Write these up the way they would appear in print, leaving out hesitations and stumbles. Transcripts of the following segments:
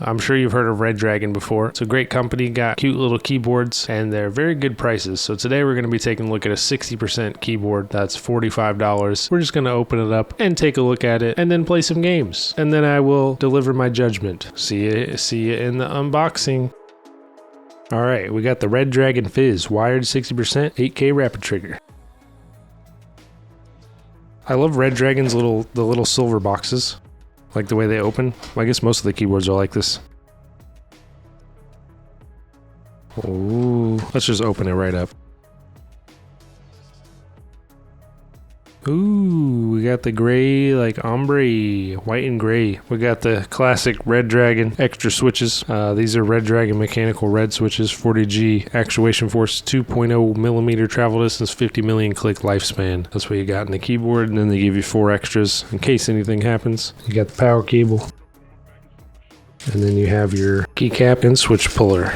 I'm sure you've heard of Redragon before. It's a great company, got cute little keyboards, and they're very good prices. So today we're going to be taking a look at a 60% keyboard. That's $45. We're just going to open it up and take a look at it and then play some games. And then I will deliver my judgment. See you in the unboxing. All right, we got the Redragon Fizz wired 60% 8K rapid trigger. I love Redragon's little silver boxes. Like the way they open. Well, I guess most of the keyboards are like this. Ooh, let's just open it right up. Ooh, we got the gray, like ombre, white and gray. We got the classic Redragon extra switches. These are Redragon mechanical red switches, 40G actuation force, 2.0 millimeter travel distance, 50 million click lifespan. That's what you got in the keyboard, and then they give you 4 extras in case anything happens. You got the power cable, and then you have your keycap and switch puller.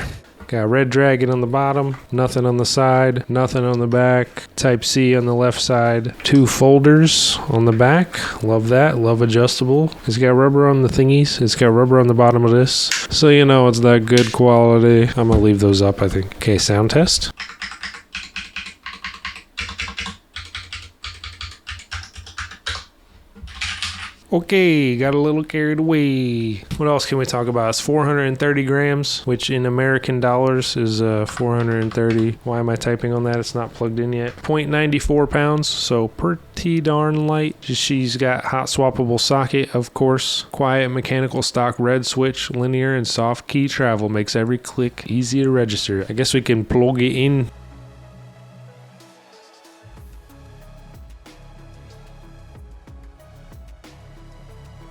Got Redragon on the bottom, nothing on the side, nothing on the back, Type-C on the left side, 2 folders on the back, love that, love adjustable. It's got rubber on the thingies, it's got rubber on the bottom of this, so you know it's that good quality. I'm gonna leave those up, I think. Okay, sound test. Okay, got a little carried away. What else can we talk about? It's 430 grams, which in American dollars is 430. Why am I typing on that? It's not plugged in yet. 0.94 pounds, so pretty darn light. She's got hot swappable socket, of course. Quiet mechanical stock red switch, linear and soft key travel makes every click easy to register. I guess we can plug it in.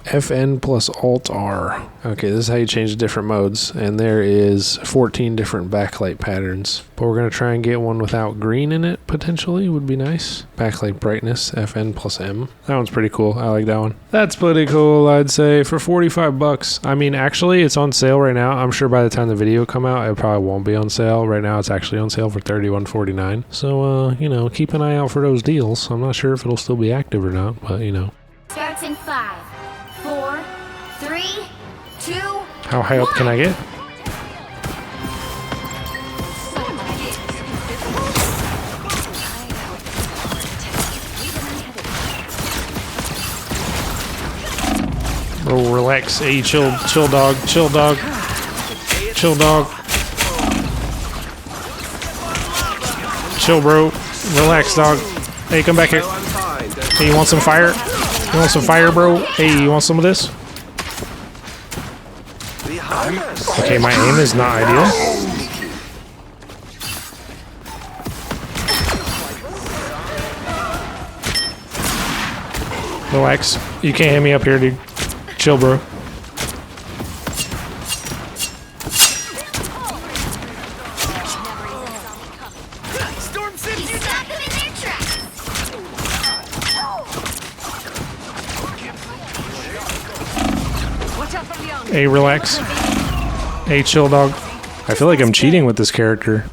FN plus Alt R. Okay, this is how you change the different modes, and there is 14 different backlight patterns. But we're gonna try and get one without green in it, potentially, would be nice. Backlight brightness, FN plus M. That one's pretty cool, I like that one. That's pretty cool, I'd say, for 45 bucks. I mean, actually, it's on sale right now. I'm sure by the time the video come out, it probably won't be on sale. Right now, it's actually on sale for $31.49. So, you know, keep an eye out for those deals. I'm not sure if it'll still be active or not, but, you know. Starts in 5, 4, 3, 2. How high up can I get? Oh, relax. Hey, chill dog, chill dog. Chill dog. Chill, bro. Relax, dog. Hey, come back here. Hey, you want some fire? You want some fire, bro? Hey, you want some of this? Okay, my aim is not ideal. Relax. You can't hit me up here, dude. Chill, bro. Hey, relax. Hey, chill, dog. I feel like I'm cheating with this character.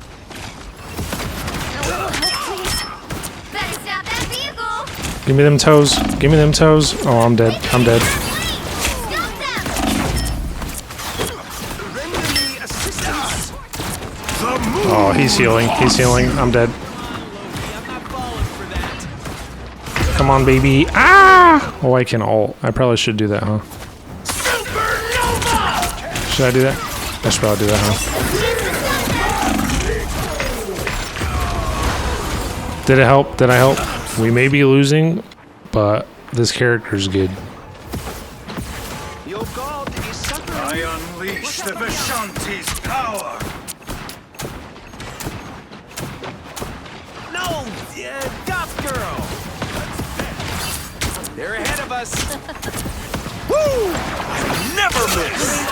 Give me them toes. Give me them toes. Oh, I'm dead. I'm dead. Oh, he's healing. He's healing. I'm dead. Come on, baby. Ah! Oh, I can ult. I probably should do that, huh? Should I do that? I should probably do that, huh? Did it help? Did I help? We may be losing, but this character's good. I unleash the Vishanti's power! No! Goth girl! They're ahead of us! Woo! Never miss!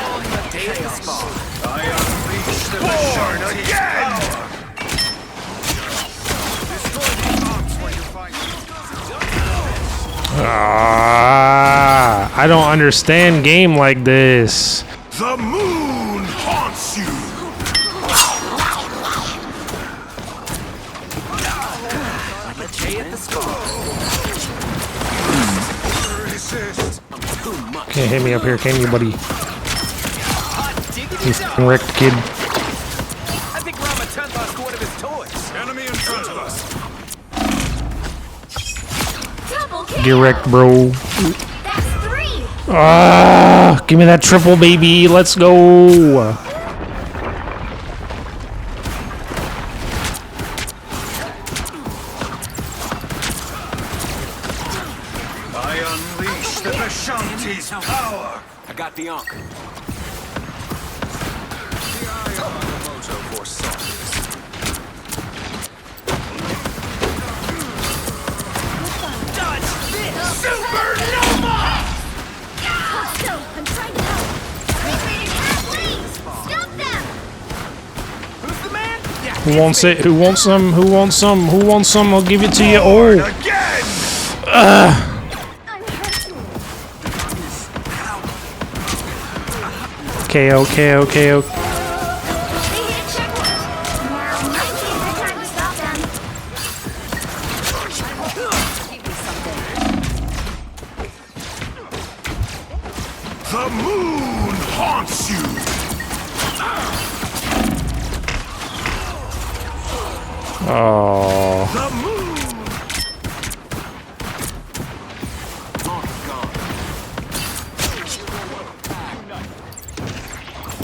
I unleash the Vishanti's power! I don't understand game like this. The moon haunts you. Like a J at the skull. Can't hit me up here, can you, buddy? You f***ing wrecked, kid. I think Rama Tun lost one of his toys. Enemy in front of us. Double kill. Get wrecked, bro. That's 3. Ah, give me that triple, baby. Let's go. I unleash the Vishanti's power. I got the Ankh. The eye of Agamotto foresaw this. Dodge this! Supernova! So, I'm trying to help. Please, stop them. Who's the man? Yeah. Who wants it? Who wants some? Who wants some? Who wants some? I'll give it to you. Oh. Again! I'm hurt. KO, KO, KO. They hit a checkpoint. Now might be a good time to stop them. The moon haunts you! Oh. The moon!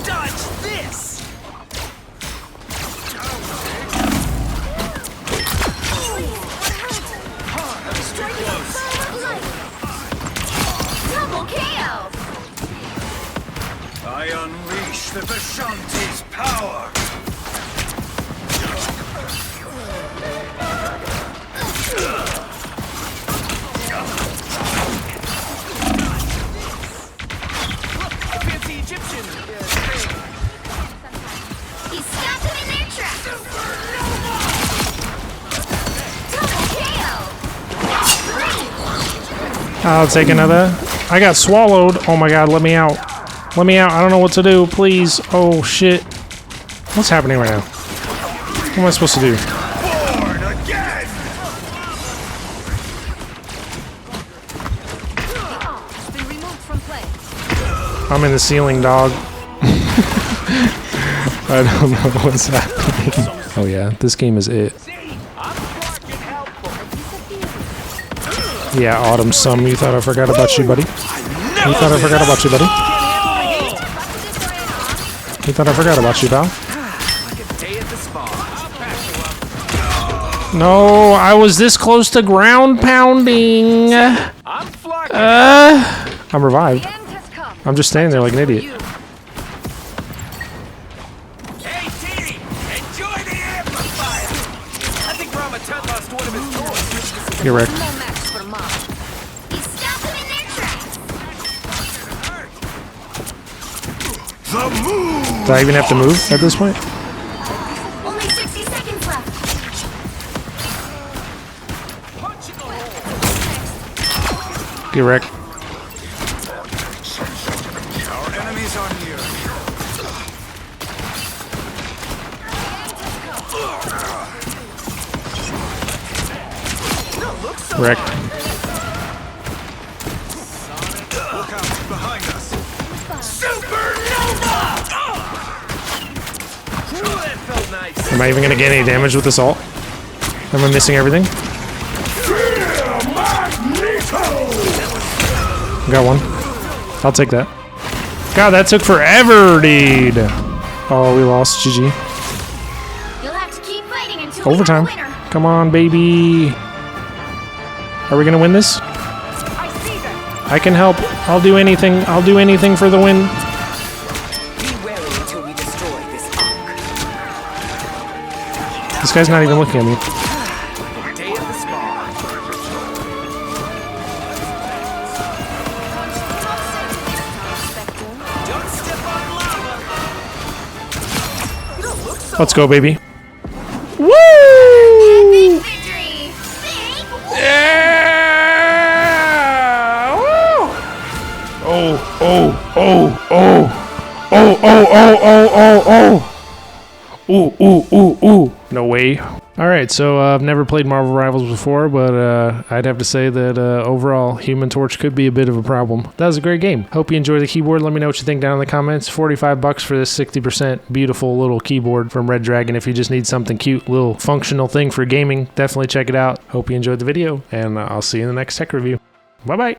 Dodge this! Double KO. I unleash the Vishanti's power! Fancy Egyptian thing. He snapped them in their tracks. Double KO. I'll take another. I got swallowed. Oh my god, let me out. Let me out. I don't know what to do. Please. Oh shit. What's happening right now? What am I supposed to do? Born again! It's been removed from play. I'm in the ceiling, dog. I don't know what's happening. Oh yeah, this game is it. Yeah, Autumn Sum, you thought I forgot about you, buddy? You thought I forgot about you, buddy? You thought I forgot about you, pal? Like a day at the spa. No, I was this close to ground pounding. I'm flocking. I'm revived. The end has come. I'm just standing there like an idiot. Hey, T! Enjoy the amplifier! I think Rama Tun lost one of his toys. You're wrecked. No match for Mom. He stopped them in their tracks. The moon! Do I even have to move at this point? Only 60 seconds left. Punch in the hole! Get wrecked. Our enemies are near. Wrecked. Look out, behind us! Supernova! Ooh, that felt nice. Am I even gonna get any damage with this ult? Am I missing everything? Got one. I'll take that. God, that took forever, dude. Oh, we lost. GG. You'll have to keep fighting until Overtime. we have a winner. Come on, baby. Are we gonna win this? I see them. I can help. I'll do anything. I'll do anything for the win. Be wary until we destroy this ark. This guy's not even looking at me. Day at the spa. Don't step on lava! You don't look so Let's go, baby. Big Woo! victory. Big Yeah! Woo! Oh, oh, oh, oh. Oh, oh, oh, oh, oh, oh. Ooh, ooh, ooh, ooh. No way. Alright, so I've never played Marvel Rivals before, but I'd have to say that overall, Human Torch could be a bit of a problem. That was a great game. Hope you enjoyed the keyboard. Let me know what you think down in the comments. 45 bucks for this 60% beautiful little keyboard from Redragon. If you just need something cute, little functional thing for gaming, definitely check it out. Hope you enjoyed the video, and I'll see you in the next tech review. Bye-bye.